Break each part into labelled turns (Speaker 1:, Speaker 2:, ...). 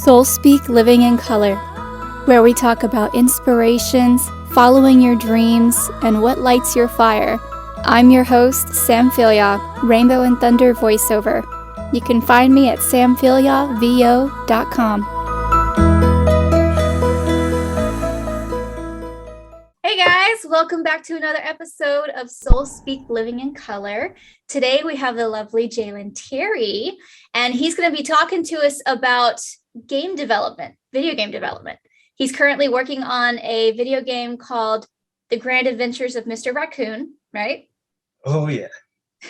Speaker 1: SoulSpeak Living in Color, where we talk about inspirations, following your dreams, and what lights your fire. I'm your host, Sam Philyaw, Rainbow and Thunder voiceover. You can find me at samphilyawvo.com. Hey guys, welcome back to another episode of SoulSpeak Living in Color. Today we have the lovely Jalen Terry, and he's going to be talking to us about game development, video game development. He's currently working on a video game called The Grand Adventures of Mr. Raccoon, right?
Speaker 2: Oh, yeah.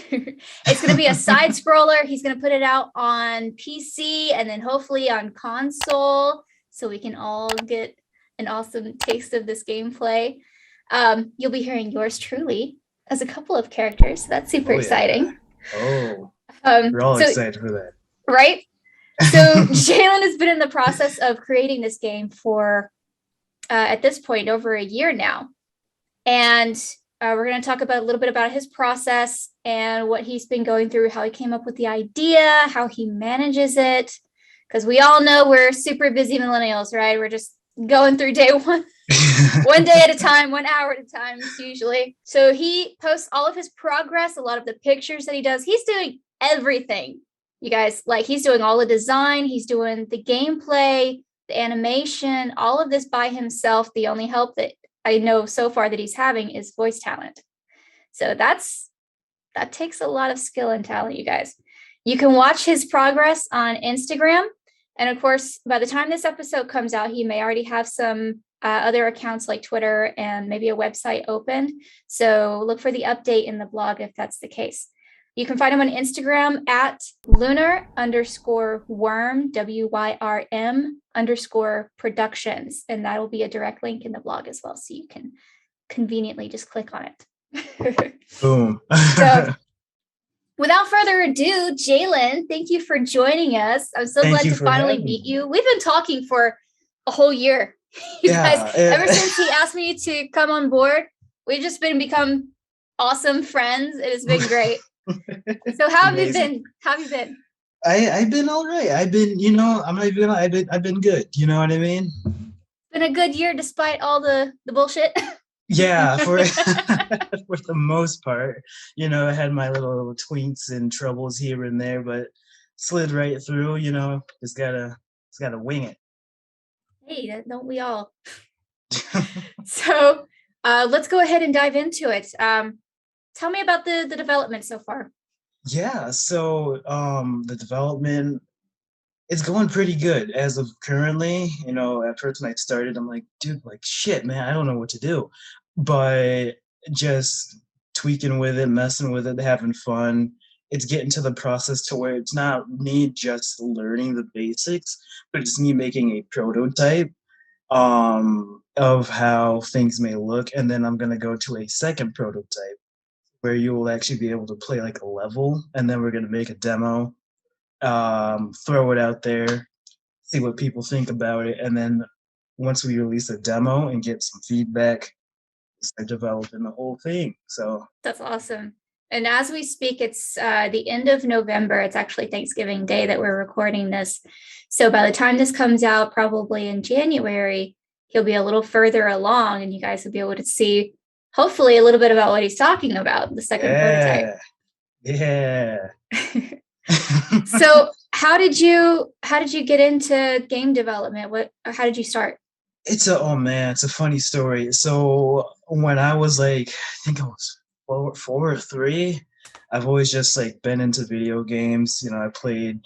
Speaker 1: It's going to be a side scroller. He's going to put it out on PC and then hopefully on console so we can all get an awesome taste of this gameplay. You'll be hearing yours truly as a couple of characters. So that's super exciting.
Speaker 2: Oh, we're all excited for that.
Speaker 1: Right? So Jalen has been in the process of creating this game for, at this point, over a year now. And we're going to talk about a little bit about his process and what he's been going through, how he came up with the idea, how he manages it. Because we all know we're super busy millennials, right? We're just going through day one, one day at a time, 1 hour at a time, usually. So he posts all of his progress, a lot of the pictures that he does. He's doing everything. You guys, like he's doing all the design, he's doing the gameplay, the animation, all of this by himself. The only help that I know so far that he's having is voice talent. So that takes a lot of skill and talent, you guys. You can watch his progress on Instagram. And of course, by the time this episode comes out, he may already have some other accounts like Twitter and maybe a website open. So look for the update in the blog if that's the case. You can find him on Instagram at lunar_worm, WYRM_productions. And that will be a direct link in the blog as well. So you can conveniently just click on it.
Speaker 2: Boom.
Speaker 1: So without further ado, Jalen, thank you for joining us. I'm so glad to finally meet you. We've been talking for a whole yeyear. You guys, ever since he asked me to come on board, we've just become awesome friends. It has been great. So how have you been? How have you been?
Speaker 2: I've been all right. I've been, I'm not even gonna, I've been good. You know what I mean?
Speaker 1: Been a good year despite all the bullshit.
Speaker 2: Yeah, for the most part. I had my little tweaks and troubles here and there, but slid right through. Just gotta wing it.
Speaker 1: Hey, don't we all? So let's go ahead and dive into it. Tell me about the development so far.
Speaker 2: Yeah, so the development is going pretty good as of currently. At first when I started, I'm like, dude, shit, man, I don't know what to do. But just tweaking with it, messing with it, having fun. It's getting to the process to where it's not me just learning the basics, but it's me making a prototype of how things may look. And then I'm going to go to a second prototype where you will actually be able to play like a level, and then we're going to make a demo, throw it out there, see what people think about it, and then once we release a demo and get some feedback, start developing the whole thing. So
Speaker 1: that's awesome. And as we speak, it's the end of November. It's actually Thanksgiving Day that we're recording this. So by the time this comes out, probably in January, he'll be a little further along, and you guys will be able to see hopefully a little bit about what he's talking about, the second prototype.
Speaker 2: Yeah.
Speaker 1: So how did you get into game development? How did you start?
Speaker 2: It's a funny story. So when I was I think I was 4 or 3, I've always just been into video games. I played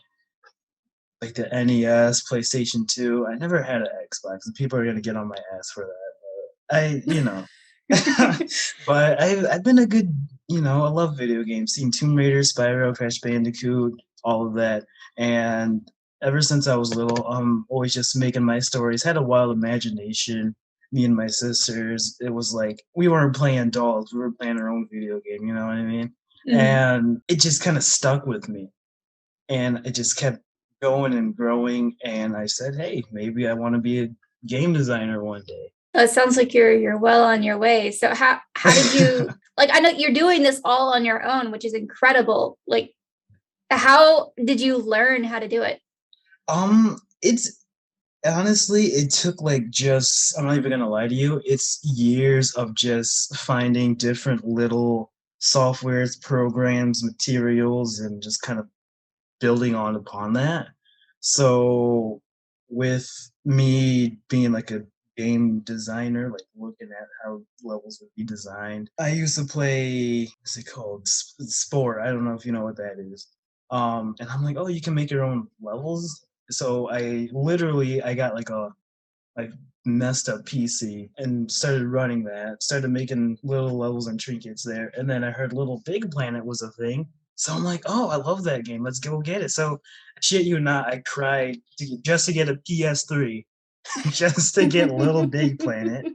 Speaker 2: the NES, PlayStation 2. I never had an Xbox, and people are gonna get on my ass for that. But I've been a good, I love video games. Seen Tomb Raider, Spyro, Crash Bandicoot, all of that. And ever since I was little, I'm always just making my stories. Had a wild imagination. Me and my sisters. It was we weren't playing dolls. We were playing our own video game. You know what I mean? Mm-hmm. And it just kind of stuck with me. And it just kept going and growing. And I said, hey, maybe I want to be a game designer one day.
Speaker 1: It sounds like you're well on your way. So how did you I know you're doing this all on your own, which is incredible. How did you learn how to do it?
Speaker 2: It's Honestly, it took like just, I'm not even gonna lie to you, it's years of just finding different little softwares, programs, materials, and just kind of building on upon that. So with me being like a game designer, like looking at how levels would be designed, I used to play, what's it called? Sport. I don't know if you know what that is. And I'm like, oh, you can make your own levels. So I got like messed up PC and started running that, started making little levels and trinkets there. And then I heard Little Big Planet was a thing. So I'm like, oh, I love that game. Let's go get it. So shit you not, I cried just to get a PS3, just to get Little Big Planet.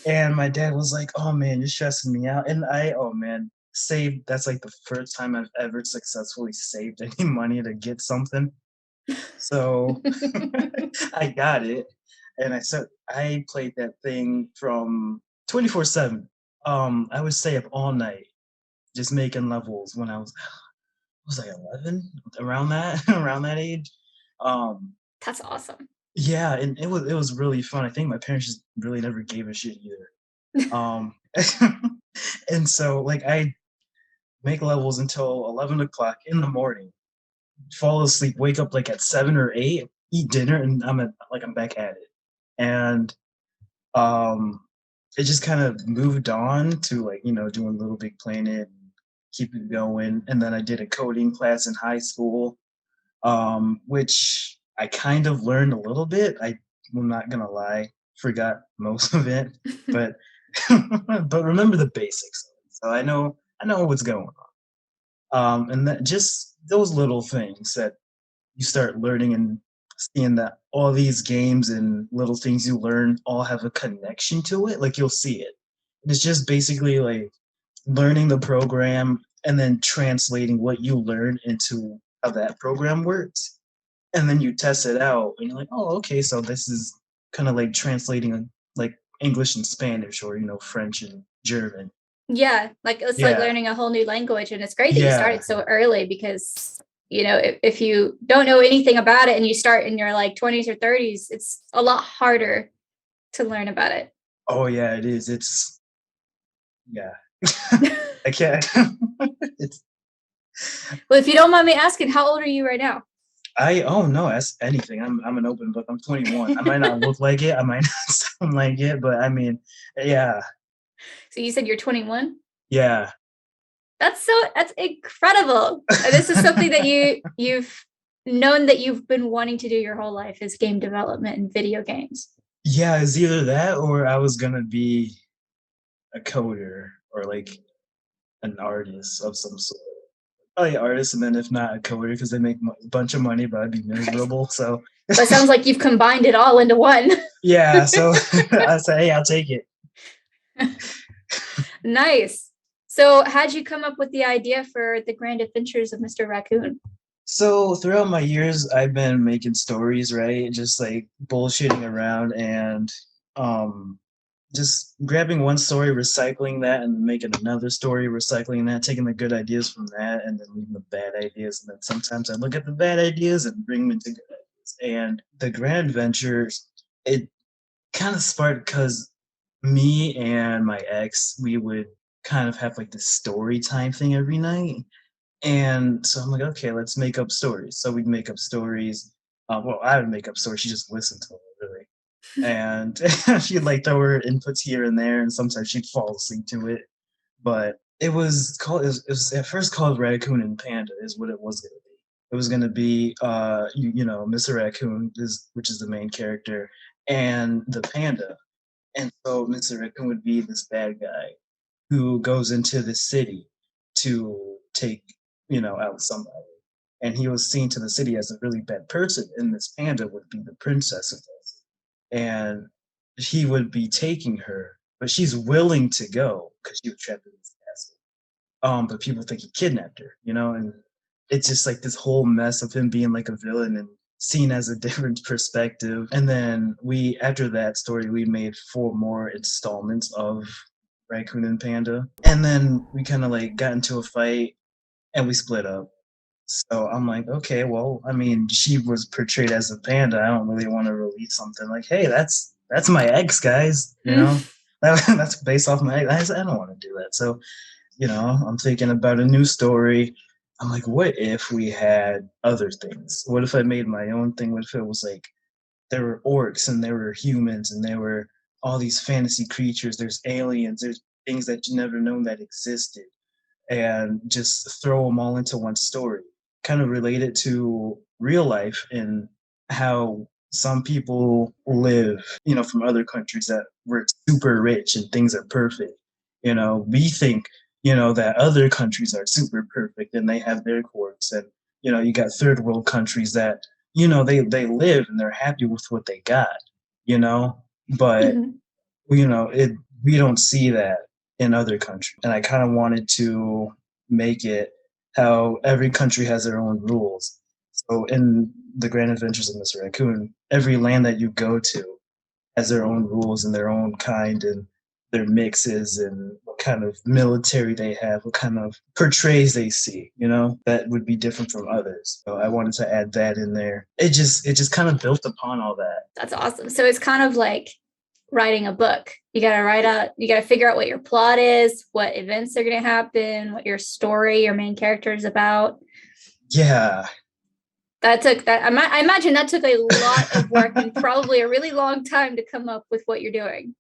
Speaker 2: And my dad was like, oh man, you're stressing me out. And oh man, saved, that's like the first time I've ever successfully saved any money to get something. So I got it, and I played that thing from 24/7. I would stay up all night just making levels when I was like 11, around that around that age. Um,
Speaker 1: That's awesome.
Speaker 2: yeah, and it was really fun. I think my parents just really never gave a shit either. Um, and so like I make levels until 11 o'clock in the morning, fall asleep, wake up like at 7 or 8, eat dinner, and I'm back at it. And um it just kind of moved on to like, doing Little Big Planet and keep it going. And then I did a coding class in high school, which I kind of learned a little bit. I'm not gonna lie, forgot most of it, but but remember the basics. So I know what's going on. And that just those little things that you start learning and seeing that all these games and little things you learn all have a connection to it, like you'll see it. It's just basically like learning the program and then translating what you learn into how that program works. And then you test it out and you're like, oh, okay, so this is kind of like translating like English and Spanish or, French and German.
Speaker 1: Yeah, like it's like
Speaker 2: Yeah.
Speaker 1: learning a whole new language. And it's great that you
Speaker 2: Yeah.
Speaker 1: started so early because, if you don't know anything about it and you start in your like 20s or 30s, it's a lot harder to learn about it.
Speaker 2: Oh yeah, it is. It's yeah. I can't. It's
Speaker 1: Well, if you don't mind me asking, how old are you right now?
Speaker 2: oh no, that's anything. I'm an open book. I'm 21. I might not look like it. I might not sound like it, but I mean, yeah,
Speaker 1: So you said you're 21?
Speaker 2: yeah,
Speaker 1: That's incredible. This is something that you've known that you've been wanting to do your whole life is game development and video games.
Speaker 2: yeah. It's either that or I was gonna be a coder or like an artist of some sort. Probably artist, and then if not a coder, because they make a bunch of money, but I'd be miserable. So
Speaker 1: But it sounds like you've combined it all into one.
Speaker 2: yeah, so I say, hey, I'll take it.
Speaker 1: Nice. So how'd you come up with the idea for the grand adventures of Mr. Raccoon?
Speaker 2: So throughout my years, I've been making stories, right? Just like bullshitting around and um just grabbing one story, recycling that, and making another story, recycling that, taking the good ideas from that, and then leaving the bad ideas. And then sometimes I look at the bad ideas and bring them into good ideas. And the Grand Adventures, it kind of sparked because me and my ex, we would kind of have like this story time thing every night. And so I'm like, okay, let's make up stories. So we'd make up stories. Well, I would make up stories. She just listened to them, really, and she'd like throw her inputs here and there, and sometimes she'd fall asleep to it. But it was at first called Raccoon and Panda is what it was gonna be. It was gonna be Mr. Raccoon is which is the main character and the panda. And so Mr. Raccoon would be this bad guy who goes into the city to take, out somebody. And he was seen to the city as a really bad person, and this panda would be the princess of this. And he would be taking her, but she's willing to go because she was trapped in this castle. But people think he kidnapped her, and it's just like this whole mess of him being like a villain and seen as a different perspective. And then after that story, we made 4 more installments of Raccoon and Panda. And then we kind of like got into a fight and we split up. So I'm like, okay, well, I mean, she was portrayed as a panda. I don't really want to release something like, hey, that's my ex, guys. You know, that's based off my ex. I don't want to do that. So, I'm thinking about a new story. I'm like, what if we had other things? What if I made my own thing? What if it was like there were orcs and there were humans and there were all these fantasy creatures, there's aliens, there's things that you never known that existed, and just throw them all into one story. Kind of relate it to real life and how some people live, from other countries that were super rich and things are perfect. We think, that other countries are super perfect and they have their quirks. And, you got third world countries that, they live and they're happy with what they got, you know, but it we don't see that in other countries. And I kind of wanted to make it how every country has their own rules. So in the Grand Adventures of Mr. Raccoon, every land that you go to has their own rules and their own kind and their mixes and what kind of military they have, what kind of portrays they see, that would be different from others. So I wanted to add that in there. It just kind of built upon all that.
Speaker 1: That's awesome. So it's kind of like writing a book. You got to figure out what your plot is, what events are going to happen, what your story, your main character is about.
Speaker 2: Yeah.
Speaker 1: I imagine that took a lot of work and probably a really long time to come up with what you're doing.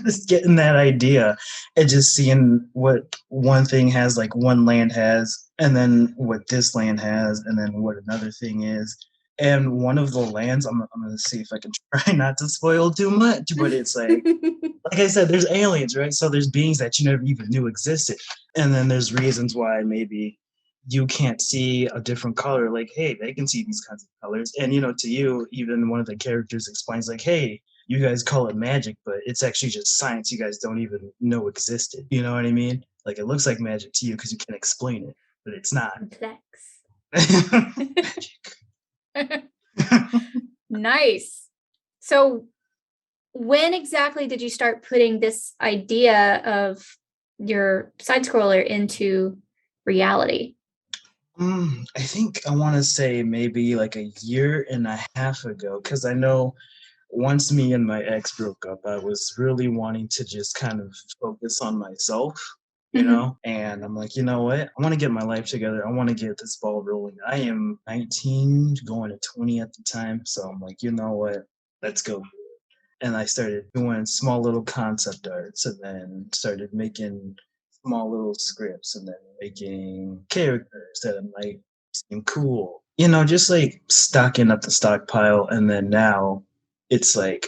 Speaker 2: Just getting that idea and just seeing what one thing has, like one land has, and then what this land has, and then what another thing is. And one of the lands, I'm gonna see if I can try not to spoil too much, but it's like I said, there's aliens, right? So there's beings that you never even knew existed. And then there's reasons why maybe you can't see a different color. Like, hey, they can see these kinds of colors. And, to you, even one of the characters explains, like, hey, you guys call it magic, but it's actually just science you guys don't even know existed. You know what I mean? Like, it looks like magic to you because you can explain it, but it's not.
Speaker 1: Magic. Nice. So when exactly did you start putting this idea of your side scroller into reality?
Speaker 2: I think I want to say maybe like a year and a half ago, because I know once me and my ex broke up, I was really wanting to just kind of focus on myself, and I'm like, you know what? I want to get my life together. I want to get this ball rolling. I am 19, going to 20 at the time. So I'm like, you know what? Let's go. And I started doing small little concept arts and then started making small little scripts and then making characters that might seem cool. Just like stocking up the stockpile. And then now it's like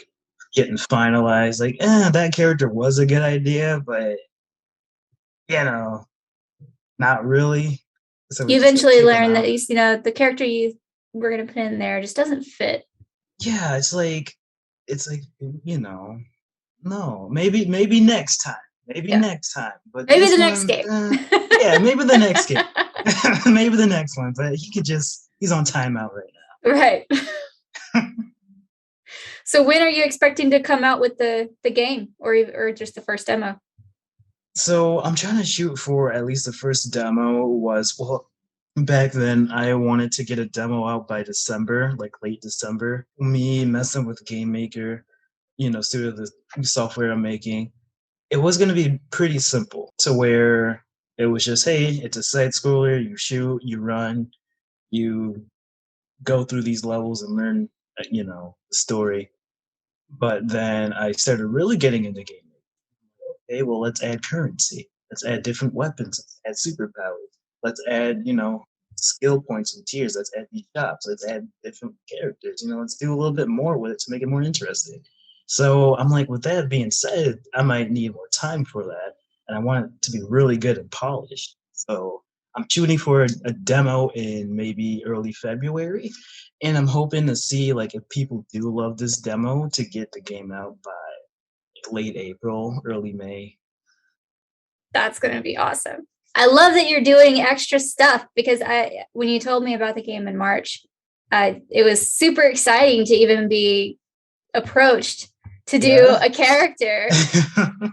Speaker 2: getting finalized. Like, that character was a good idea, but not really. So
Speaker 1: you eventually learn that the character you were going to put in there just doesn't fit.
Speaker 2: Yeah, it's like no, maybe next time. Maybe next time. But
Speaker 1: maybe the next game.
Speaker 2: Yeah, maybe the next game. Maybe the next one. But he's on timeout right now.
Speaker 1: Right. So when are you expecting to come out with the game or just the first demo?
Speaker 2: So I'm trying to shoot for at least the first demo back then I wanted to get a demo out by December, like late December. Me messing with Game Maker, sort of the software I'm making. It was going to be pretty simple to where it was just, hey, it's a side scroller, you shoot, you run, you go through these levels and learn, the story. But then I started really getting into gaming. Okay, well, let's add currency. Let's add different weapons. Let's add superpowers. Let's add, skill points and tiers. Let's add these shops. Let's add different characters. Let's do a little bit more with it to make it more interesting. So I'm like, with that being said, I might need more time for that. And I want it to be really good and polished. So I'm shooting for a demo in maybe early February. And I'm hoping to see, like, if people do love this demo, to get the game out by late April, early May.
Speaker 1: That's going to be awesome. I love that you're doing extra stuff because when you told me about the game in March, it was super exciting to even be approached to do a character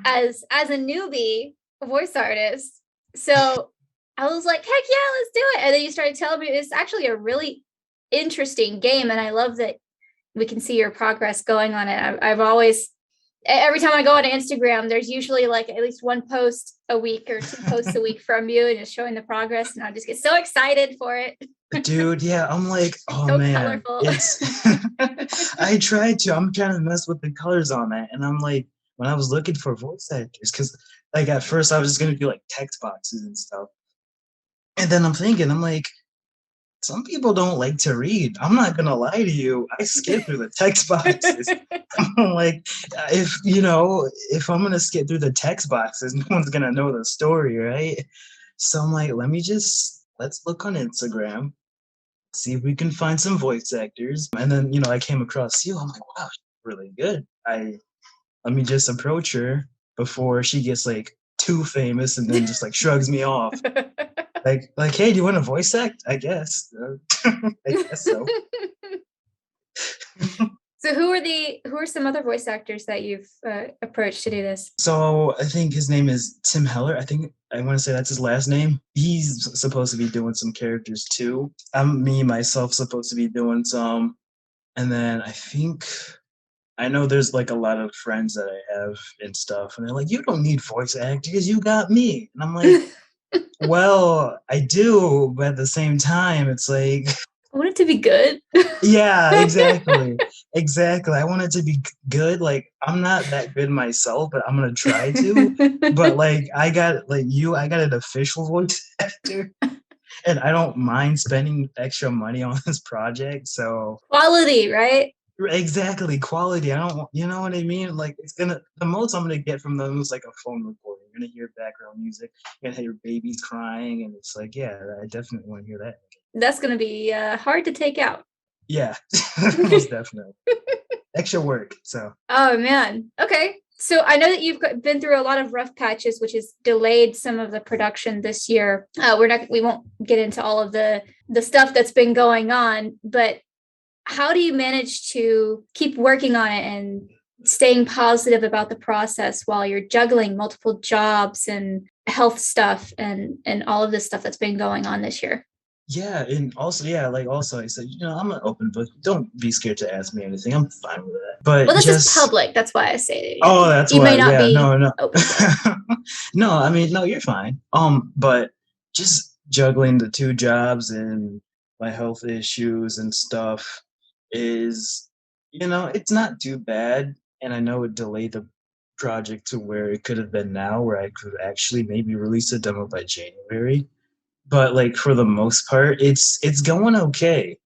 Speaker 1: as a newbie voice artist. So I was like, heck yeah, let's do it. And then you started telling me it's actually a really interesting game. And I love that we can see your progress going on it. I've always, every time I go on Instagram, there's usually like at least one post a week or two posts a week from you and just showing the progress. And I just get so excited for it.
Speaker 2: Dude, yeah, I'm like, oh
Speaker 1: So
Speaker 2: man,
Speaker 1: colorful.
Speaker 2: it's I'm trying to mess with the colors on that. And I'm like, when I was looking for voice actors, because like at first I was just gonna do like text boxes and stuff. And then I'm like, some people don't like to read. I'm not gonna lie to you. I skip through the text boxes. I'm like, if I'm gonna skip through the text boxes, no one's gonna know the story, right? So I'm like, let's look on Instagram, see if we can find some voice actors. And then, I came across you. I'm like, wow, she's really good. Let me just approach her before she gets like too famous and then just like shrugs me off. Like, hey, do you want to voice act? I guess. I guess so.
Speaker 1: So who are some other voice actors that you've approached to do this?
Speaker 2: So I think his name is Tim Heller. I think I want to say that's his last name. He's supposed to be doing some characters too. I'm myself supposed to be doing some. And then I know there's like a lot of friends that I have and stuff, and they're like, you don't need voice actors, you got me. And I'm like, well, I do, but at the same time, it's like,
Speaker 1: I want it to be good.
Speaker 2: yeah, exactly. Exactly. I want it to be good. Like, I'm not that good myself, but I'm gonna try to. But like I got an official voice actor, and I don't mind spending extra money on this project. So
Speaker 1: Quality, right?
Speaker 2: exactly, quality. I don't, you know what I mean? Like, the most I'm gonna get from them is like a phone recording. You're gonna hear background music, you're gonna hear babies crying, and it's like, yeah, I definitely want to hear that.
Speaker 1: That's going to be hard to take out.
Speaker 2: Yeah, most definitely. Extra work. So.
Speaker 1: Oh man. Okay. So I know that you've been through a lot of rough patches, which has delayed some of the production this year. We won't get into all of the stuff that's been going on, but how do you manage to keep working on it and staying positive about the process while you're juggling multiple jobs and health stuff and all of this stuff that's been going on this year?
Speaker 2: Yeah, and also, yeah, like also I said, I'm an open book. Don't be scared to ask me anything. I'm fine with that. But
Speaker 1: Well, this is
Speaker 2: just
Speaker 1: public. That's why I say it.
Speaker 2: oh, that's
Speaker 1: You
Speaker 2: why.
Speaker 1: may not
Speaker 2: Yeah,
Speaker 1: be
Speaker 2: no, no,
Speaker 1: open book.
Speaker 2: no. I mean, no, you're fine. But just juggling the two jobs and my health issues and stuff is, it's not too bad. And I know it delayed the project to where it could have been now, where I could actually maybe release a demo by January. But like for the most part, it's going okay.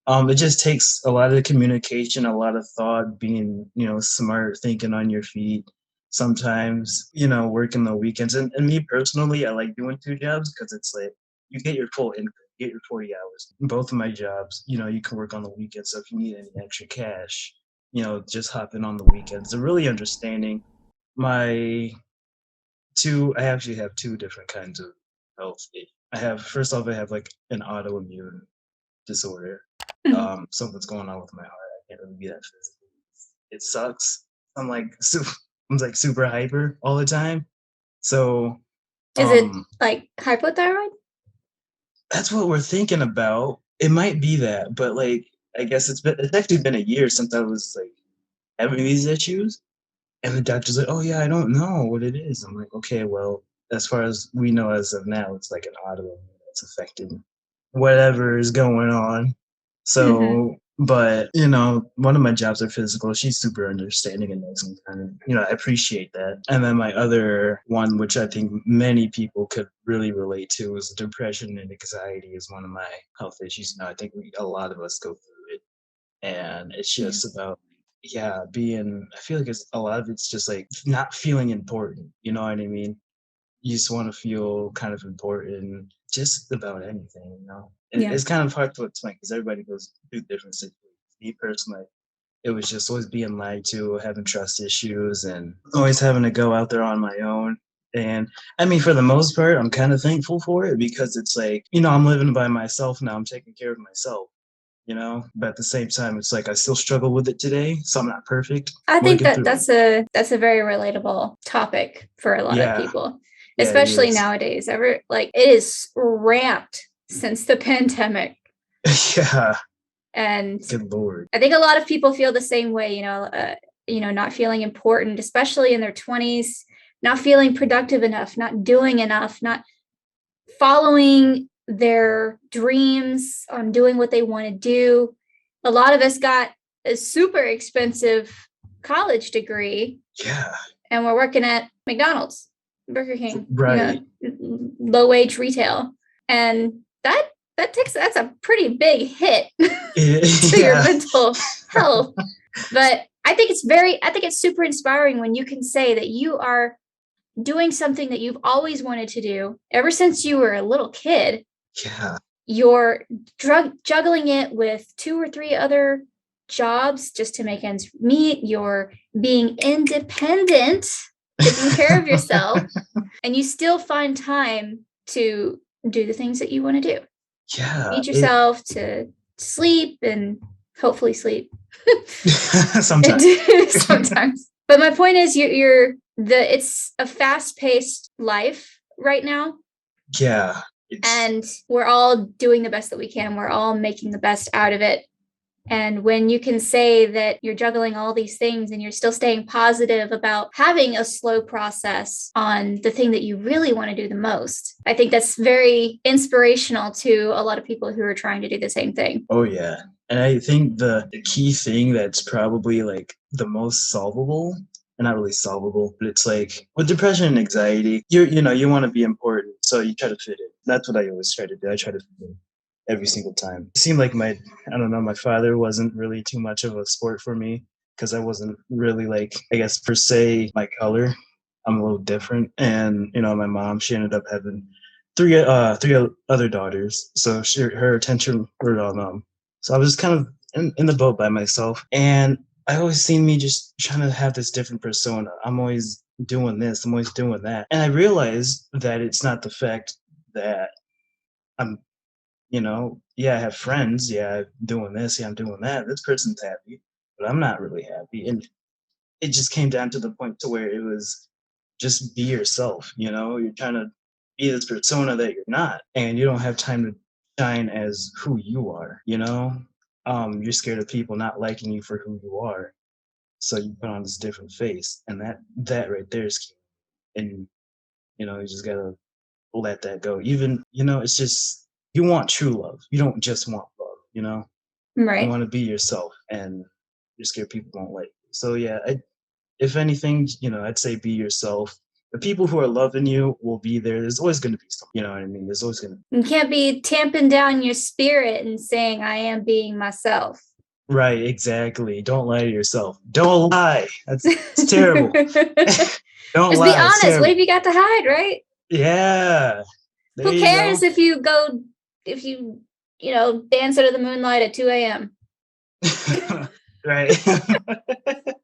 Speaker 2: It just takes a lot of communication, a lot of thought, being smart, thinking on your feet. Sometimes working the weekends, and me personally, I like doing two jobs because it's like you get your full income, you get your 40 hours. Both of my jobs, you can work on the weekends. So if you need any extra cash, just hop in on the weekends. They're really understanding. My I actually have two different kinds of health. First off, I have like an autoimmune disorder. Something's going on with my heart. I can't really be that physical. It sucks. I'm like super hyper all the time. So
Speaker 1: Is it like hypothyroid?
Speaker 2: that's what we're thinking about. It might be that, but like I guess it's actually been a year since I was like having these issues. And the doctor's like, oh, yeah, I don't know what it is. I'm like, okay, well, as far as we know as of now, it's like an autoimmune that's affecting whatever is going on. So, but, one of my jobs are physical. She's super understanding and nice and kind of, I appreciate that. And then my other one, which I think many people could really relate to, is depression and anxiety is one of my health issues. Now, I think a lot of us go through it. And it's just about I feel like a lot of it's just like not feeling important, you know what I mean? You just want to feel kind of important just about anything,
Speaker 1: Yeah.
Speaker 2: It's kind of hard to explain because everybody goes through different situations. Me personally, it was just always being lied to, having trust issues, and always having to go out there on my own. And I mean, for the most part, I'm kind of thankful for it because it's like, I'm living by myself now. I'm taking care of myself. But at the same time, it's like I still struggle with it today, so I'm not perfect.
Speaker 1: I think
Speaker 2: Working
Speaker 1: that
Speaker 2: through
Speaker 1: that's
Speaker 2: it.
Speaker 1: a very relatable topic for a lot of
Speaker 2: Yeah,
Speaker 1: people.
Speaker 2: Yeah, it
Speaker 1: especially
Speaker 2: is.
Speaker 1: nowadays. It is ramped since the pandemic.
Speaker 2: Yeah.
Speaker 1: And
Speaker 2: Good Lord.
Speaker 1: I think a lot of people feel the same way, not feeling important, especially in their 20s, not feeling productive enough, not doing enough, not following their dreams on doing what they want to do. A lot of us got a super expensive college degree.
Speaker 2: Yeah.
Speaker 1: And we're working at McDonald's, Burger King,
Speaker 2: Right.
Speaker 1: low wage retail. And that's a pretty big hit to your mental health. But I think it's super inspiring when you can say that you are doing something that you've always wanted to do ever since you were a little kid.
Speaker 2: Yeah.
Speaker 1: You're juggling it with 2 or 3 other jobs just to make ends meet. You're being independent, taking care of yourself, and you still find time to do the things that you want to do.
Speaker 2: Yeah.
Speaker 1: Feed yourself, to sleep, and hopefully sleep. Sometimes. But my point is, it's a fast-paced life right now.
Speaker 2: Yeah.
Speaker 1: And we're all doing the best that we can. We're all making the best out of it. And when you can say that you're juggling all these things and you're still staying positive about having a slow process on the thing that you really want to do the most, I think that's very inspirational to a lot of people who are trying to do the same thing.
Speaker 2: Oh, yeah. And I think the key thing that's probably like the most solvable, and not really solvable, but it's like with depression and anxiety, you want to be important, so you try to fit in. That's what I always try to do. I try to fit in every single time. It seemed like my father wasn't really too much of a sport for me because I wasn't really like, I guess per se, my color. I'm a little different. And, my mom, she ended up having three other daughters. So her attention were on them. So I was just kind of in the boat by myself. And I always seen me just trying to have this different persona. I'm always doing this, I'm always doing that. And I realized that it's not the fact that I'm, I have friends, yeah, I'm doing this, yeah, I'm doing that. This person's happy, but I'm not really happy. And it just came down to the point to where it was just be yourself, you're trying to be this persona that you're not, and you don't have time to shine as who you are, you're scared of people not liking you for who you are. So you put on this different face, and that right there is key. And you just gotta let that go. Even it's just you want true love. You don't just want love. You
Speaker 1: Right.
Speaker 2: want to be yourself, and you're scared people won't like you. So yeah, if anything, I'd say be yourself. The people who are loving you will be there. There's always going to be some. You know what I mean? There's always going to.
Speaker 1: You can't be tamping down your spirit and saying, I am being myself.
Speaker 2: Right, exactly. Don't lie to yourself. Don't lie. It's terrible. Don't
Speaker 1: Just
Speaker 2: lie.
Speaker 1: be honest. What have you got to hide, right?
Speaker 2: Yeah. There
Speaker 1: Who cares if you dance under the moonlight at 2 a.m.?
Speaker 2: Right.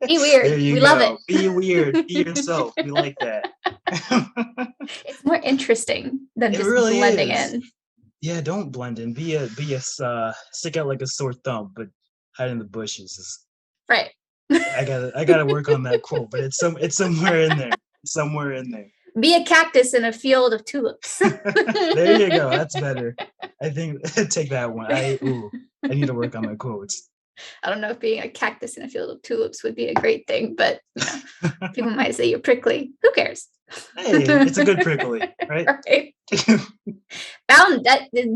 Speaker 1: Be weird.
Speaker 2: There you
Speaker 1: We
Speaker 2: go.
Speaker 1: love it.
Speaker 2: Be weird. Be yourself. We like that.
Speaker 1: It's more interesting than just
Speaker 2: really
Speaker 1: blending
Speaker 2: is.
Speaker 1: in.
Speaker 2: Yeah, don't blend in. Be a stick out like a sore thumb, but hide in the bushes.
Speaker 1: Right.
Speaker 2: I gotta work on that quote, but it's somewhere in there. Somewhere in there.
Speaker 1: Be a cactus in a field of tulips.
Speaker 2: There you go. That's better. I think take that one. I need to work on my quotes.
Speaker 1: I don't know if being a cactus in a field of tulips would be a great thing, but people might say you're prickly. Who cares?
Speaker 2: Hey, it's a good prickly, right?
Speaker 1: Right.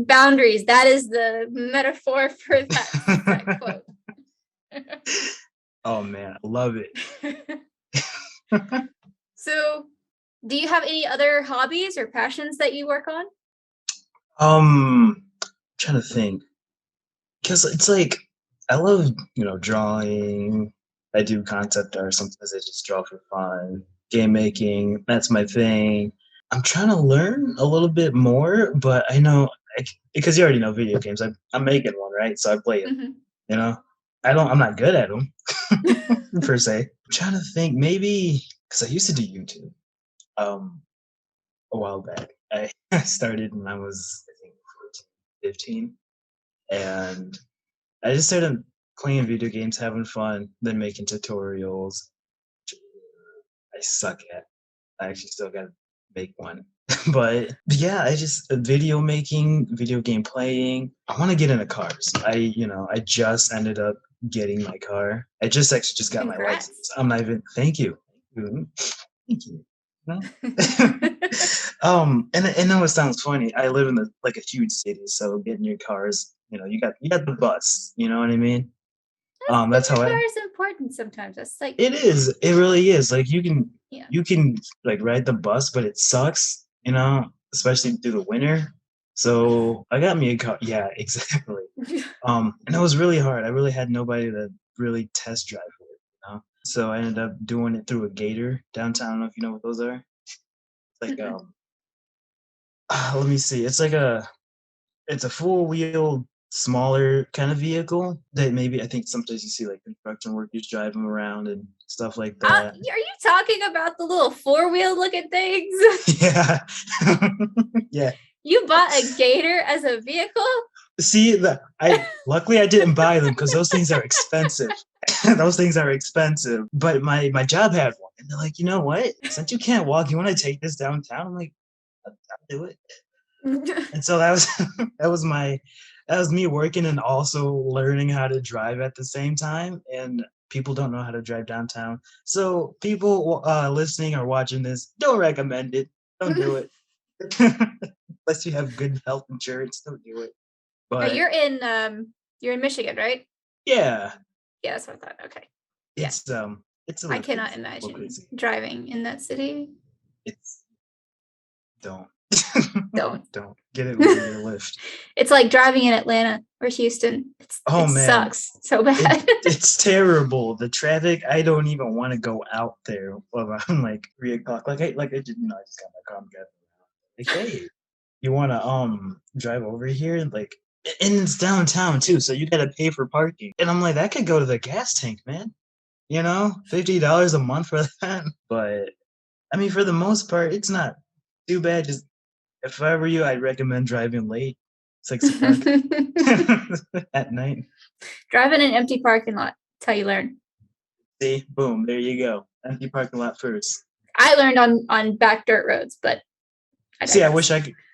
Speaker 1: Boundaries. That is the metaphor for that quote.
Speaker 2: Oh man, I love it.
Speaker 1: So, do you have any other hobbies or passions that you work on?
Speaker 2: I'm trying to think, because it's like I love drawing. I do concept art. Sometimes I just draw for fun. Game making, that's my thing. I'm trying to learn a little bit more, but I know because you already know video games. I'm making one, right? So I play it. Mm-hmm. I'm not good at them per se. I'm trying to think, maybe because I used to do YouTube a while back. I started when I was, I think, 14, 15, and I just started playing video games, having fun, then making tutorials. I suck at. I actually still got to make one. But yeah, I just video making, video game playing. I want to get into cars. I just ended up getting my car. I just actually just got my license.
Speaker 1: Congrats.
Speaker 2: I'm not even. Thank you. Mhm. Thank you. No? And then what sounds funny, I live in like a huge city, so getting your cars, you got the bus, you know what I mean? That's
Speaker 1: Getting
Speaker 2: how
Speaker 1: a
Speaker 2: I
Speaker 1: car is important sometimes. That's like,
Speaker 2: it is. It really is. Like
Speaker 1: yeah.
Speaker 2: you can like ride the bus, but it sucks, especially through the winter. So I got me a car. Yeah, exactly. And it was really hard. I really had nobody to really test drive with. So I ended up doing it through a Gator downtown. I don't know if you know what those are. It's like
Speaker 1: Mm-mm.
Speaker 2: let me see. It's a full wheel, smaller kind of vehicle that maybe I think sometimes you see like construction workers driving around and stuff like that.
Speaker 1: Are you talking about the little four-wheel looking things?
Speaker 2: Yeah. Yeah.
Speaker 1: You bought a Gator as a vehicle?
Speaker 2: See that I luckily I didn't buy them because those things are expensive. Those things are expensive. But my job had one. And they're like, you know what? Since you can't walk, you want to take this downtown? I'm like, I'll do it. And so that was that was me working and also learning how to drive at the same time. And people don't know how to drive downtown. So people listening or watching this, don't recommend it. Don't do it. Unless you have good health insurance, don't do it. But
Speaker 1: You're in Michigan, right?
Speaker 2: yeah,
Speaker 1: Yeah, that's what I thought. Okay. Yeah.
Speaker 2: it's a
Speaker 1: I
Speaker 2: little
Speaker 1: cannot
Speaker 2: crazy. A little
Speaker 1: imagine
Speaker 2: crazy.
Speaker 1: driving in that city.
Speaker 2: It's don't
Speaker 1: Don't.
Speaker 2: don't get it when you get a lift.
Speaker 1: It's like driving in Atlanta or Houston.
Speaker 2: Oh
Speaker 1: It
Speaker 2: man,
Speaker 1: sucks so bad.
Speaker 2: it's terrible. The traffic. I don't even want to go out there around like 3 o'clock. I just I just got my car. I'm driving around. Like, hey, you want to drive over here? And it's downtown too, so you got to pay for parking. And I'm like, that could go to the gas tank, man. $50 a month for that. But I mean, for the most part, it's not too bad. Just if I were you, I'd recommend driving late, 6 o'clock at night.
Speaker 1: Driving an empty parking lot. That's how you learn.
Speaker 2: See, boom, there you go. Empty parking lot first.
Speaker 1: I learned on back dirt roads, but I
Speaker 2: See,
Speaker 1: digress.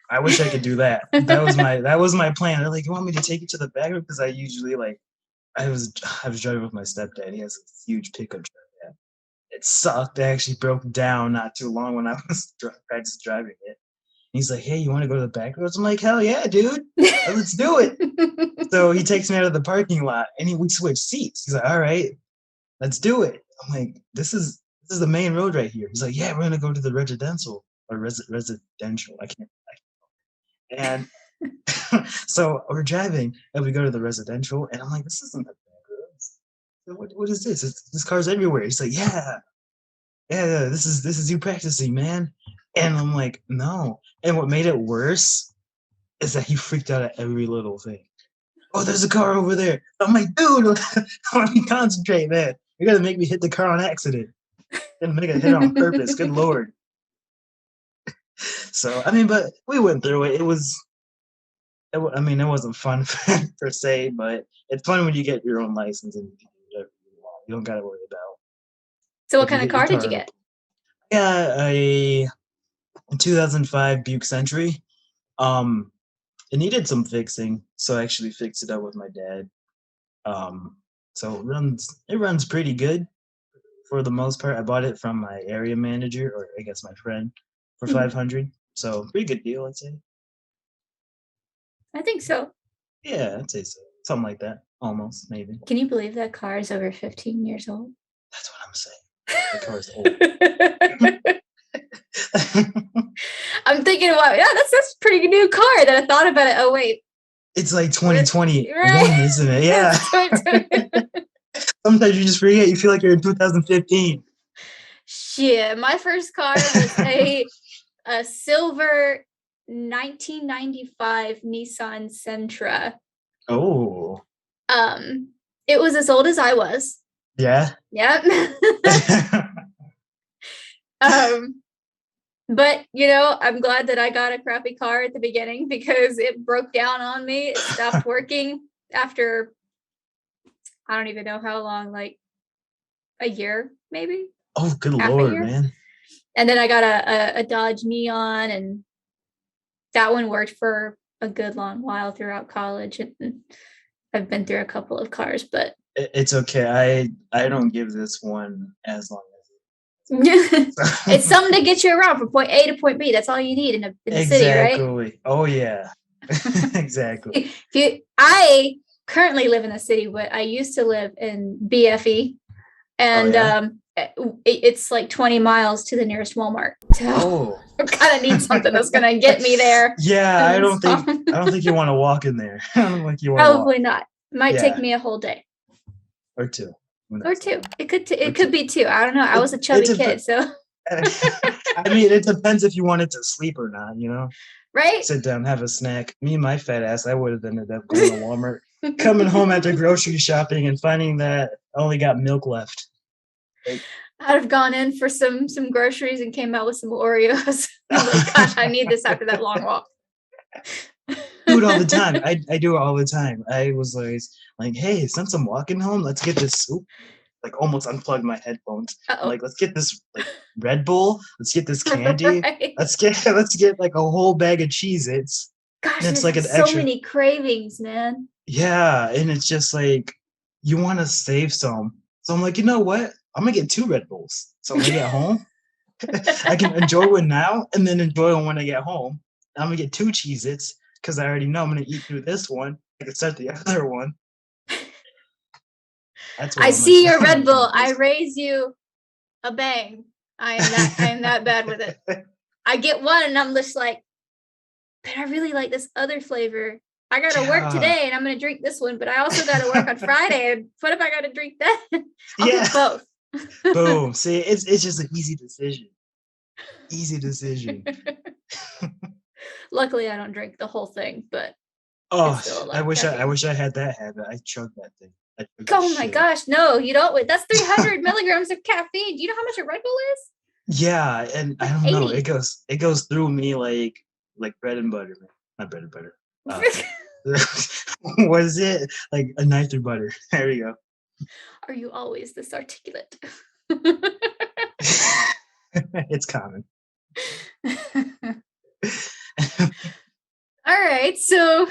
Speaker 2: I wish I could do that. That was my plan. They're like, you want me to take you to the back room? Because I usually I was driving with my stepdad. He has a huge pickup truck. Yeah. It sucked. It actually broke down not too long when I was practice driving it. He's like, hey, you want to go to the back roads? I'm like, hell yeah, dude. Let's do it. So he takes me out of the parking lot and we switch seats. He's like, all right, let's do it. I'm like, this is the main road right here. He's like, yeah, we're gonna go to the residential or residential. I can't. And so we're driving and we go to the residential and I'm like, this isn't the back roads. So what is this? This car's everywhere. He's like, yeah, this is you practicing, man. And I'm like, no. And what made it worse is that he freaked out at every little thing. Oh, there's a car over there. I'm like, dude, let me concentrate, man. You're gonna make me hit the car on accident. You're gonna make it hit on purpose. Good lord. So I mean, but we went through it. I mean, it wasn't fun per se, but it's fun when you get your own license and you can do whatever you want. You don't gotta worry about
Speaker 1: So what
Speaker 2: if you
Speaker 1: kind of
Speaker 2: hit your
Speaker 1: car did
Speaker 2: car
Speaker 1: you
Speaker 2: on a
Speaker 1: get?
Speaker 2: yeah, a 2005 Buick Century. Um, it needed some fixing, so I actually fixed it up with my dad. Um, so it runs pretty good for the most part. I bought it from my area manager, or I guess my friend, for
Speaker 1: Mhm.
Speaker 2: 500. So pretty good deal, I'd say.
Speaker 1: I think so.
Speaker 2: Yeah, I'd say so. Something like that, almost maybe.
Speaker 1: Can you believe that car is over 15 years old?
Speaker 2: That's what I'm saying. The car is old.
Speaker 1: I'm thinking about, yeah, that's a pretty new car. Then I thought about it. Oh wait,
Speaker 2: It's like
Speaker 1: what is
Speaker 2: 2021,
Speaker 1: right?
Speaker 2: isn't it? Yeah.
Speaker 1: It's 2020.
Speaker 2: Sometimes you just forget. You feel like you're in 2015.
Speaker 1: Shit, my first car was a silver 1995 Nissan Sentra.
Speaker 2: Oh,
Speaker 1: Um, it was as old as I was.
Speaker 2: yeah.
Speaker 1: Yep. um, but I'm glad that I got a crappy car at the beginning because it broke down on me. It stopped working after I don't even know how long, like a year, maybe
Speaker 2: Oh, good
Speaker 1: half a
Speaker 2: lord,
Speaker 1: year.
Speaker 2: man.
Speaker 1: And then I got a Dodge Neon, and that one worked for a good long while throughout college. And I've been through a couple of cars, but
Speaker 2: It's okay. I don't give this one as long
Speaker 1: it's
Speaker 2: as
Speaker 1: something to get you around from point A to point B. That's all you need in a city, right?
Speaker 2: exactly. Oh yeah. Exactly.
Speaker 1: I currently live in the city, but I used to live in BFE,
Speaker 2: Oh
Speaker 1: and
Speaker 2: yeah.
Speaker 1: it's like 20 miles to the nearest Walmart. So
Speaker 2: Oh.
Speaker 1: I kind of need something that's gonna get me there.
Speaker 2: Yeah,
Speaker 1: And then
Speaker 2: I don't think you want to walk in there. I don't think you want to walk.
Speaker 1: probably not. Might take
Speaker 2: Yeah,
Speaker 1: me a whole day
Speaker 2: or two. Who
Speaker 1: or
Speaker 2: knows?
Speaker 1: two. It
Speaker 2: Or
Speaker 1: could
Speaker 2: two.
Speaker 1: be two. I don't know. I was a
Speaker 2: It
Speaker 1: chubby kid, so
Speaker 2: I mean, it depends if you wanted to sleep or not, you know?
Speaker 1: right.
Speaker 2: Sit down, have a snack. Me and my fat ass, I would have ended up going to Walmart, coming home after grocery shopping and finding that I only got milk left. Like,
Speaker 1: I'd have gone in for some groceries and came out with some Oreos. I'm like, gosh, I need this after that long walk.
Speaker 2: do it all the time. I do it all the time. I was always like, hey, since I'm walking home, let's get this soup. Like almost unplug my headphones. I'm like, let's get this like Red Bull. Let's get this candy.
Speaker 1: Right.
Speaker 2: Let's get like a whole bag of Cheez-Its.
Speaker 1: Gosh,
Speaker 2: And it's
Speaker 1: there's
Speaker 2: like an
Speaker 1: so
Speaker 2: extra.
Speaker 1: many cravings, man.
Speaker 2: Yeah, and it's just like you want to save some. So I'm like, you know what? I'm gonna get 2 Red Bulls. So when I get home, I can enjoy one now and then enjoy one when I get home. I'm gonna get 2 Cheez-Its because I already know I'm gonna eat through this one. I can start the other one. That's what
Speaker 1: I see your Red Bull.
Speaker 2: I
Speaker 1: I raise you a bang. I am that bad with it. I get one and I'm just like, but I really like this other flavor. I gotta work today and I'm gonna drink this one, but I also gotta work on Friday. And what if I gotta drink that? I'll get both.
Speaker 2: Boom. See, it's just an easy decision. Easy decision.
Speaker 1: Luckily, I don't drink the whole thing, but
Speaker 2: Oh,
Speaker 1: I wish
Speaker 2: I had that habit. I chugged that thing.
Speaker 1: Oh my gosh, no, you don't. That's 300 milligrams of caffeine. Do you know how much a Red Bull is?
Speaker 2: Yeah, and I don't know. It goes through me like bread and butter, man. Not bread and butter. What is it? Like a knife through butter. There you go.
Speaker 1: Are you always this articulate?
Speaker 2: It's common.
Speaker 1: All right, so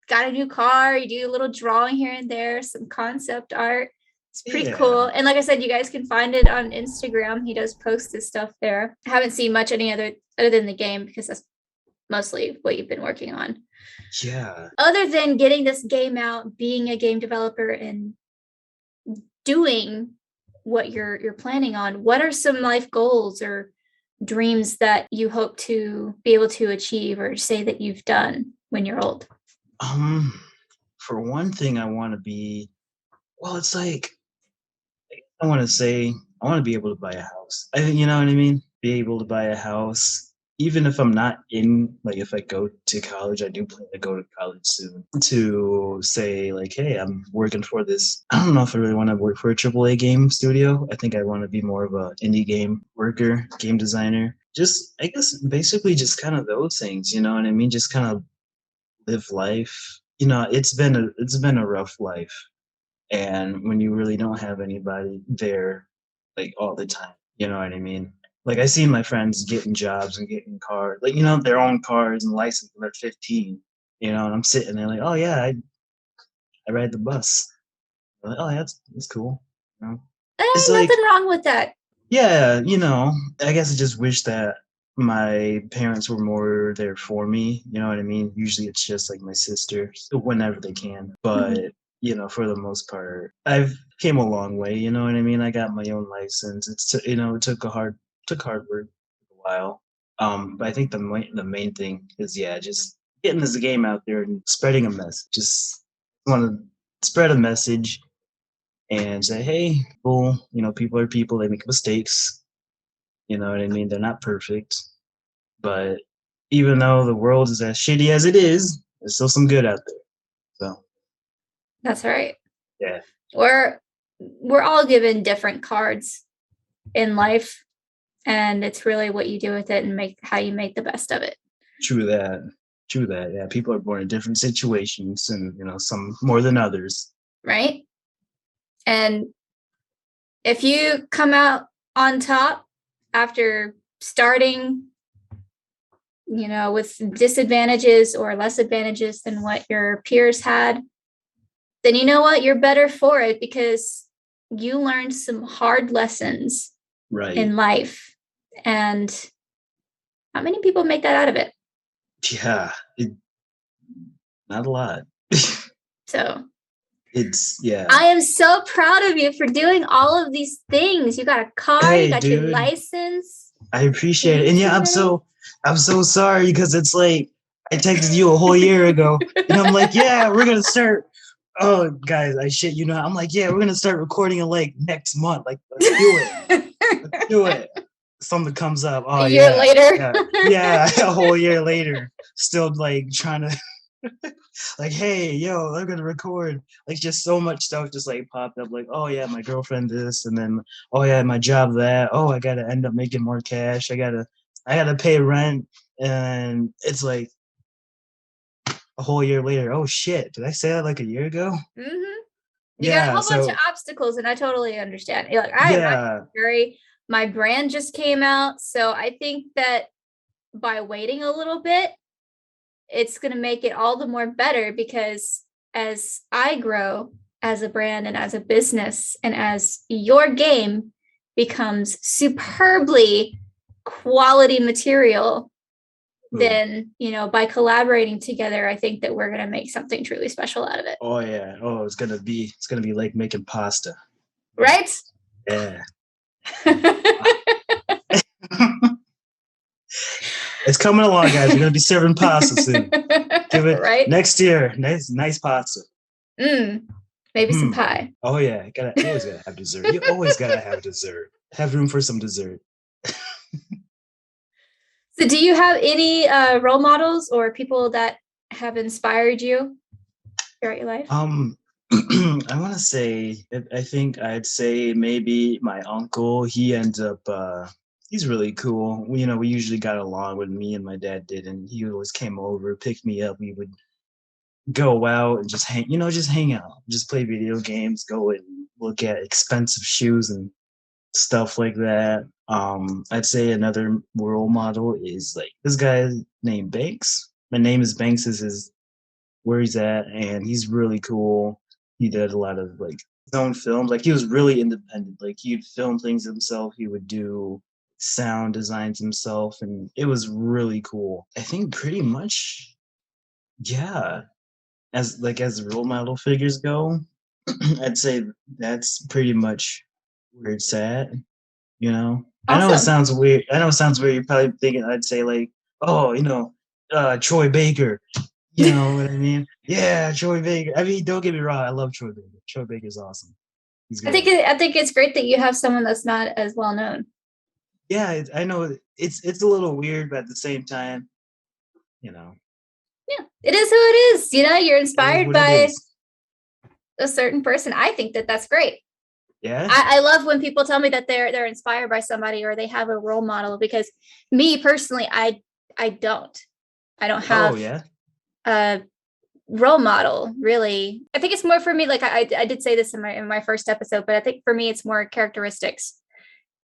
Speaker 1: got a new car. You do a little drawing here and there, some concept art. It's pretty cool. And like I said, you guys can find it on Instagram. He does post his stuff there. I haven't seen much other than the game because that's mostly what you've been working on.
Speaker 2: Yeah.
Speaker 1: Other than getting this game out, being a game developer, and doing what you're planning on, what are some life goals or dreams that you hope to be able to achieve or say that you've done when you're old?
Speaker 2: For one thing, I want to be. Well, it's like I want to be able to buy a house. You know what I mean? Be able to buy a house. Even if I'm not if I go to college, I do plan to go to college soon to say like, hey, I'm working for this. I don't know if I really want to work for a AAA game studio. I think I want to be more of a indie game worker, game designer. Just, I guess, basically just kind of those things, you know what I mean? Just kind of live life. You know, it's been a rough life. And when you really don't have anybody there like all the time, you know what I mean? Like I see my friends getting jobs and getting cars, like, you know, their own cars and license when they're 15, you know, and I'm sitting there like, oh yeah, I ride the bus. I'm like, oh, yeah, that's cool. You know? It's like,
Speaker 1: Nothing wrong with that.
Speaker 2: yeah, you know, I guess I just wish that my parents were more there for me. You know what I mean? Usually it's just like my sister whenever they can. But, you know, for the most part, I've came a long way. You know what I mean? I got my own license. You know, it took hard work a while. But I think the main thing is, yeah, just getting this game out there and spreading a message. Just want to spread a message and say, hey, people are people. They make mistakes. You know what I mean? They're not perfect. But even though the world is as shitty as it is, there's still some good out there. So
Speaker 1: that's right.
Speaker 2: Yeah.
Speaker 1: We're all given different cards in life, and it's really what you do with it and how you make the best of it.
Speaker 2: True that. Yeah. People are born in different situations and, you know, some more than others.
Speaker 1: Right. And if you come out on top after starting, with disadvantages or less advantages than what your peers had, then you know what? You're better for it because you learned some hard lessons in life. And how many people make that out of it?
Speaker 2: Yeah, not a lot.
Speaker 1: So
Speaker 2: yeah.
Speaker 1: I am so proud of you for doing all of these things. You got a car, you got your license.
Speaker 2: I appreciate it. And yeah, I'm so sorry because it's like I texted you a whole year ago and I'm like, yeah, we're gonna start. Oh guys, I shit you know. I'm like, yeah, we're gonna start recording it like next month. Like, let's do it. Let's do it. Something comes up. Oh,
Speaker 1: a year later.
Speaker 2: Yeah, a whole year later. Still like trying to like, hey, yo, I'm gonna record. Like just so much stuff just like popped up, like, oh yeah, my girlfriend this, and then oh yeah, my job that. Oh, I gotta end up making more cash. I gotta pay rent. And it's like a whole year later. Oh shit, did I say that like a year ago?
Speaker 1: Mm-hmm. You got a whole bunch of obstacles, and I totally understand. You're like, my brand just came out, so I think that by waiting a little bit, it's going to make it all the more better because as I grow as a brand and as a business, and as your game becomes superbly quality material, then, by collaborating together, I think that we're going to make something truly special out of it.
Speaker 2: Oh yeah. Oh, it's going to be like making pasta.
Speaker 1: Right?
Speaker 2: Yeah. It's coming along, guys. We're going to be serving pasta soon. Give it right next year. Nice pasta.
Speaker 1: Maybe some pie.
Speaker 2: Oh yeah. You always gotta have dessert. You always gotta have dessert. Have room for some dessert.
Speaker 1: So do you have any role models or people that have inspired you throughout your life?
Speaker 2: I want to say, I think I'd say maybe my uncle. He ends up, he's really cool. We usually got along with me and my dad did, and he always came over, picked me up. We would go out and just hang out, just play video games, go and look at expensive shoes and stuff like that. I'd say another role model is like this guy named Banks. My name is Banks is where he's at, and he's really cool. He did a lot of like his own films. Like he was really independent. Like he'd film things himself. He would do sound designs himself, and it was really cool. I think pretty much, yeah. As role model figures go, I'd say that's pretty much where it's at. Awesome. I know it sounds weird. You're probably thinking I'd say like, oh, Troy Baker. You know what I mean? Yeah, Troy Baker. I mean, don't get me wrong. I love Troy Baker. Troy Baker's awesome.
Speaker 1: I think it's great that you have someone that's not as well known.
Speaker 2: Yeah, I know it's a little weird, but at the same time,
Speaker 1: Yeah, it is who it is. You're inspired by a certain person. I think that that's great.
Speaker 2: Yeah.
Speaker 1: I love when people tell me that they're inspired by somebody or they have a role model, because me personally, I don't have a role model, really. I think it's more for me, like I did say this in my first episode, but I think for me it's more characteristics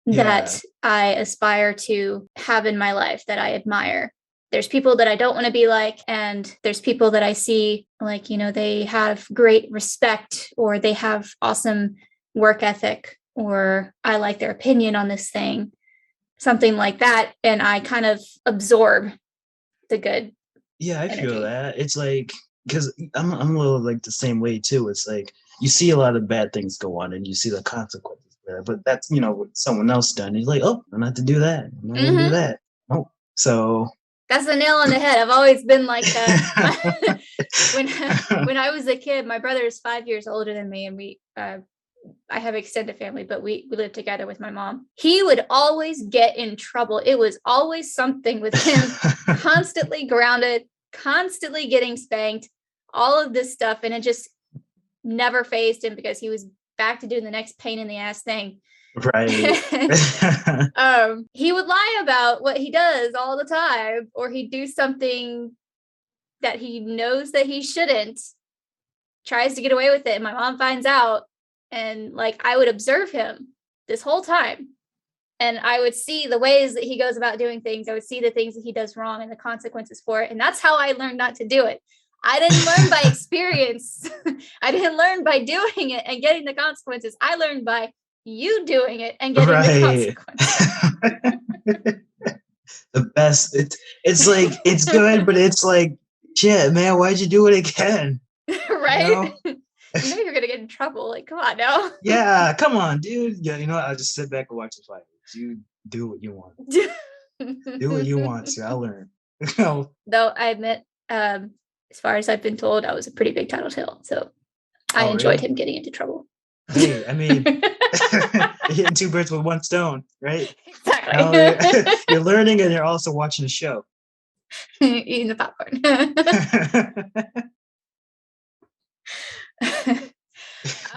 Speaker 1: that I aspire to have in my life, that I admire. There's people that I don't want to be like, and there's people that I see like, they have great respect, or they have awesome work ethic, or I like their opinion on this thing, something like that. And I kind of absorb the good.
Speaker 2: Yeah, I feel that. It's like, because I'm a little like the same way too. It's like you see a lot of bad things go on and you see the consequences there, but that's what someone else done. He's like, oh, I'm not to do that. I'm not to do that. Oh, so that's
Speaker 1: the nail on the head. I've always been like that. when I was a kid, my brother is 5 years older than me, and we I have extended family, but we lived together with my mom. He would always get in trouble. It was always something with him, constantly grounded, constantly getting spanked, all of this stuff. And it just never fazed him because he was back to doing the next pain in the ass thing.
Speaker 2: Right.
Speaker 1: He would lie about what he does all the time, or he'd do something that he knows that he shouldn't, tries to get away with it. And my mom finds out. And like, I would observe him this whole time. And I would see the ways that he goes about doing things. I would see the things that he does wrong and the consequences for it. And that's how I learned not to do it. I didn't learn by experience. I didn't learn by doing it and getting the consequences. I learned by you doing it and getting the consequences.
Speaker 2: The best. It's like, it's good, but it's like, shit, man, why'd you do it again?
Speaker 1: Right?
Speaker 2: You know?
Speaker 1: You know you're gonna get in trouble. Like, come on now.
Speaker 2: Yeah, come on, dude. Yeah, you know what? I'll just sit back and watch the fight. You do what you want. Do what you want, so I'll learn.
Speaker 1: Though I admit, as far as I've been told, I was a pretty big Title Tail. So I enjoyed him getting into trouble.
Speaker 2: Hey, I mean, you're hitting two birds with one stone, right?
Speaker 1: Exactly.
Speaker 2: You're learning and you're also watching a show.
Speaker 1: Eating the popcorn.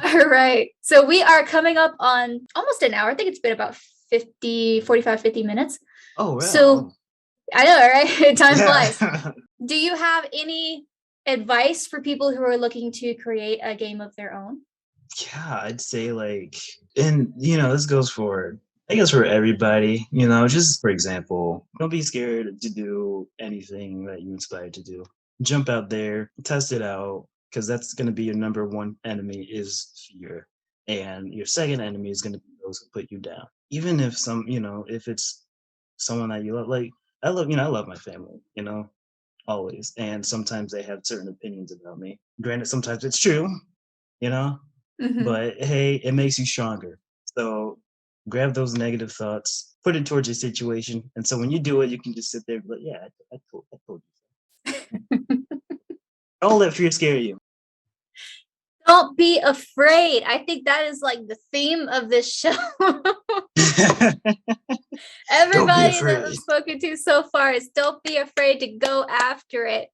Speaker 1: All right. So we are coming up on almost an hour. I think it's been about 50 minutes.
Speaker 2: Oh, wow.
Speaker 1: So I know, right? Time flies. Do you have any advice for people who are looking to create a game of their own?
Speaker 2: Yeah, I'd say like, and this goes for, I guess, for everybody, just for example, don't be scared to do anything that you're inspired to do. Jump out there, test it out, because that's going to be your number one enemy is fear. And your second enemy is going to be those who put you down. Even if if it's someone that you love, like I love my family, always. And sometimes they have certain opinions about me. Granted, sometimes it's true, but hey, it makes you stronger. So grab those negative thoughts, put it towards your situation. And so when you do it, you can just sit there and be like, yeah, I told you so. Don't let fear scare you.
Speaker 1: Don't be afraid. I think that is like the theme of this show. Everybody that I've spoken to so far is don't be afraid to go after it.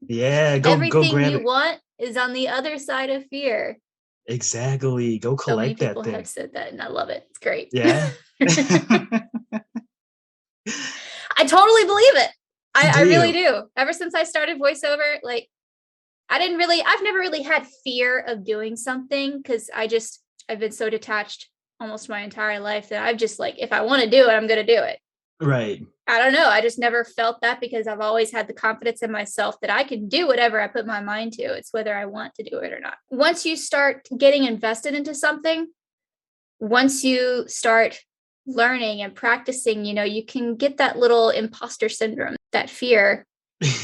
Speaker 2: Yeah,
Speaker 1: everything
Speaker 2: go grab
Speaker 1: you
Speaker 2: it.
Speaker 1: Want is on the other side of fear.
Speaker 2: Exactly. Go collect that thing.
Speaker 1: So many people have said that, and I love it. It's great.
Speaker 2: Yeah.
Speaker 1: I totally believe it. I really do. Ever since I started voiceover, like I've never really had fear of doing something because I've been so detached almost my entire life that I've just like, if I want to do it, I'm going to do it.
Speaker 2: Right.
Speaker 1: I don't know. I just never felt that because I've always had the confidence in myself that I can do whatever I put my mind to. It's whether I want to do it or not. Once you start getting invested into something, once you start learning and practicing, you can get that little imposter syndrome, that fear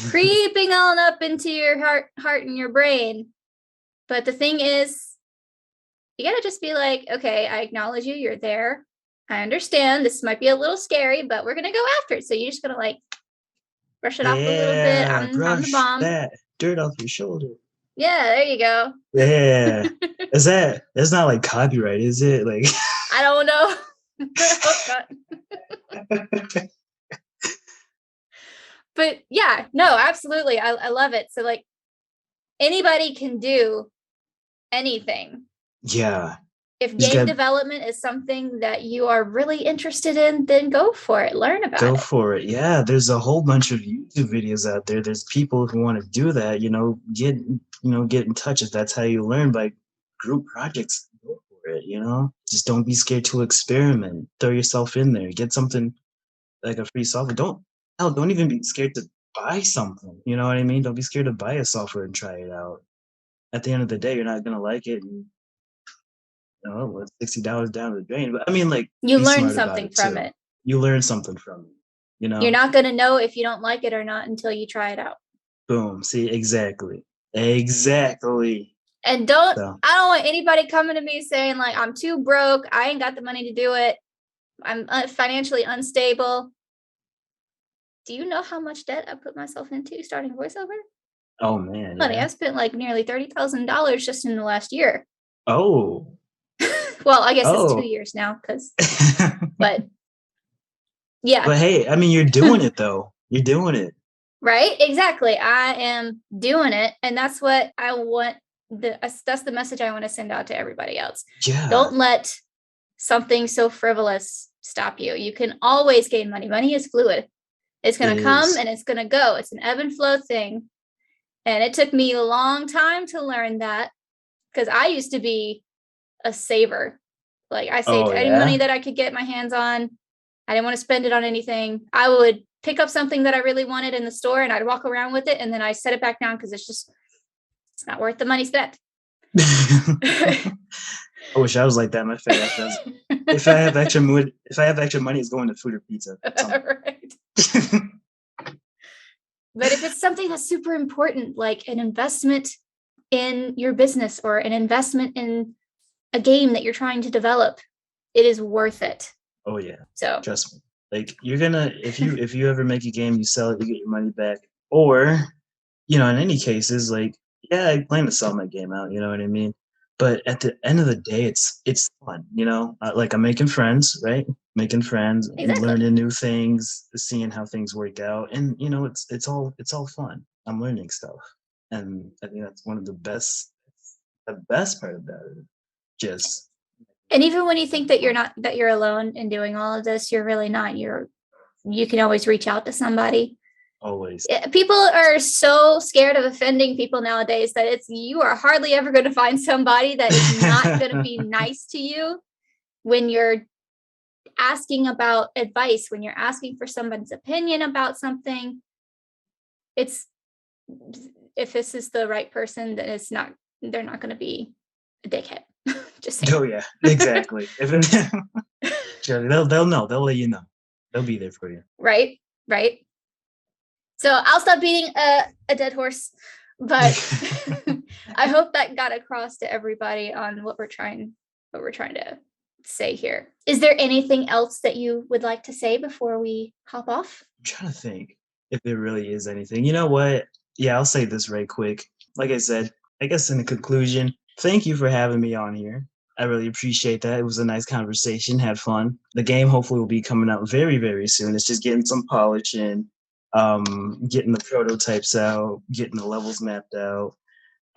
Speaker 1: creeping on up into your heart and your brain. But the thing is, you got to just be like, okay, I acknowledge you. You're there. I understand this might be a little scary, but we're going to go after it. So you're just going to like brush it off a little bit. I'm the bomb.
Speaker 2: That dirt off your shoulder.
Speaker 1: Yeah, there you go.
Speaker 2: Yeah. That's not like copyright, is it? Like
Speaker 1: I don't know. But yeah, no, absolutely. I love it. So like anybody can do anything.
Speaker 2: Yeah.
Speaker 1: If game development is something that you are really interested in, then go for it. Learn about it.
Speaker 2: Go for it. Yeah, there's a whole bunch of YouTube videos out there. There's people who want to do that, get in touch if that's how you learn by group projects. Go for it, Just don't be scared to experiment. Throw yourself in there. Get something like a free software. Don't even be scared to buy something. You know what I mean? Don't be scared to buy a software and try it out. At the end of the day, you're not gonna like it. And, $60 down the drain. But I mean, like,
Speaker 1: you learn something from it.
Speaker 2: You learn something from it.
Speaker 1: You're not gonna know if you don't like it or not until you try it out.
Speaker 2: Boom. See, exactly. And
Speaker 1: I don't want anybody coming to me saying like, I'm too broke. I ain't got the money to do it. I'm financially unstable. Do you know how much debt I put myself into starting voiceover?
Speaker 2: Oh man.
Speaker 1: Honey, I spent like nearly $30,000 just in the last year.
Speaker 2: Oh.
Speaker 1: Well, I guess it's 2 years now but yeah.
Speaker 2: But hey, I mean, you're doing it though. You're doing it.
Speaker 1: Right? Exactly. I am doing it. And that's what I want. That's the message I want to send out to everybody else.
Speaker 2: Yeah.
Speaker 1: Don't let something so frivolous stop you. You can always gain money. Money is fluid. It's going to come and it's going to go. It's an ebb and flow thing. And it took me a long time to learn that because I used to be a saver. Like I saved any money that I could get my hands on. I didn't want to spend it on anything. I would pick up something that I really wanted in the store and I'd walk around with it and then I set it back down because it's not worth the money spent.
Speaker 2: I wish I was like that. My favorite does. If I have extra money, it's going to food or pizza.
Speaker 1: Right. But if it's something that's super important, like an investment in your business or an investment in a game that you're trying to develop, it is worth it.
Speaker 2: Oh yeah.
Speaker 1: So
Speaker 2: trust me. Like you're gonna if you ever make a game, you sell it, you get your money back. Or, in any cases, like, yeah, I plan to sell my game out, you know what I mean? But at the end of the day, it's fun, like I'm making friends, right? Making friends,
Speaker 1: exactly.
Speaker 2: learning new things, seeing how things work out. And it's all fun. I'm learning stuff. And I think that's one of the best part about it. Just
Speaker 1: And even when you think that you're alone in doing all of this, you're really not. You can always reach out to somebody.
Speaker 2: Always.
Speaker 1: People are so scared of offending people nowadays that you are hardly ever going to find somebody that is not going to be nice to you when you're asking about advice, when you're asking for somebody's opinion about something. If this is the right person, then they're not going to be a dickhead. Just saying.
Speaker 2: Oh yeah, exactly. They'll know. They'll let you know. They'll be there for you.
Speaker 1: Right. So I'll stop beating a dead horse, but I hope that got across to everybody on what we're trying to say here. Is there anything else that you would like to say before we hop off?
Speaker 2: I'm trying to think if there really is anything. You know what? Yeah, I'll say this right quick. Like I said, I guess in the conclusion, thank you for having me on here. I really appreciate that. It was a nice conversation. Had fun. The game hopefully will be coming out very, very soon. It's just getting some polish in, getting the prototypes out, getting the levels mapped out.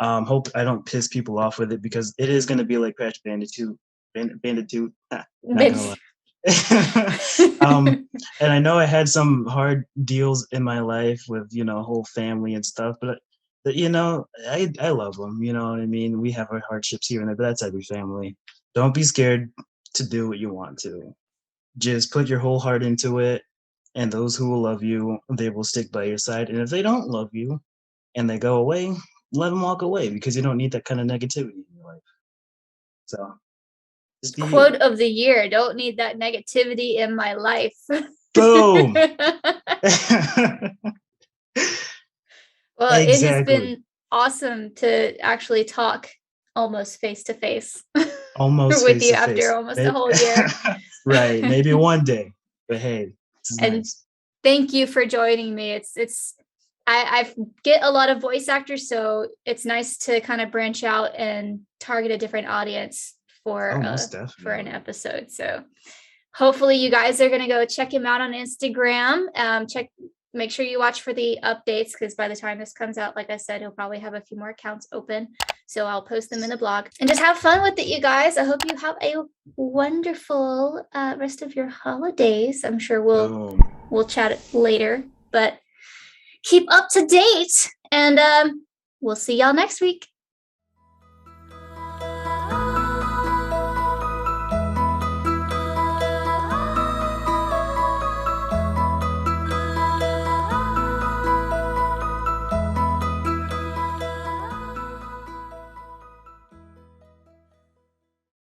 Speaker 2: Hope I don't piss people off with it because it is going to be like Crash Bandicoot. Bandicoot. Not gonna lie. And I know I had some hard deals in my life with whole family and stuff, but I love them. You know what I mean? We have our hardships here and there, but that's every family. Don't be scared to do what you want to. Just put your whole heart into it, and those who will love you, they will stick by your side. And if they don't love you and they go away, let them walk away because you don't need that kind of negativity in your life. So,
Speaker 1: quote of the year: "Don't need that negativity in my life."
Speaker 2: Boom.
Speaker 1: Well, exactly. It has been awesome to actually talk almost face to face.
Speaker 2: Almost
Speaker 1: with you after almost a whole year.
Speaker 2: Right. Maybe one day. But hey, this is
Speaker 1: and
Speaker 2: nice.
Speaker 1: Thank you for joining me. I get a lot of voice actors, so it's nice to kind of branch out and target a different audience for an episode. So hopefully you guys are going to go check him out on Instagram. Make sure you watch for the updates because by the time this comes out, like I said, he'll probably have a few more accounts open. So I'll post them in the blog and just have fun with it, you guys. I hope you have a wonderful rest of your holidays. I'm sure we'll chat later, but keep up to date and we'll see y'all next week.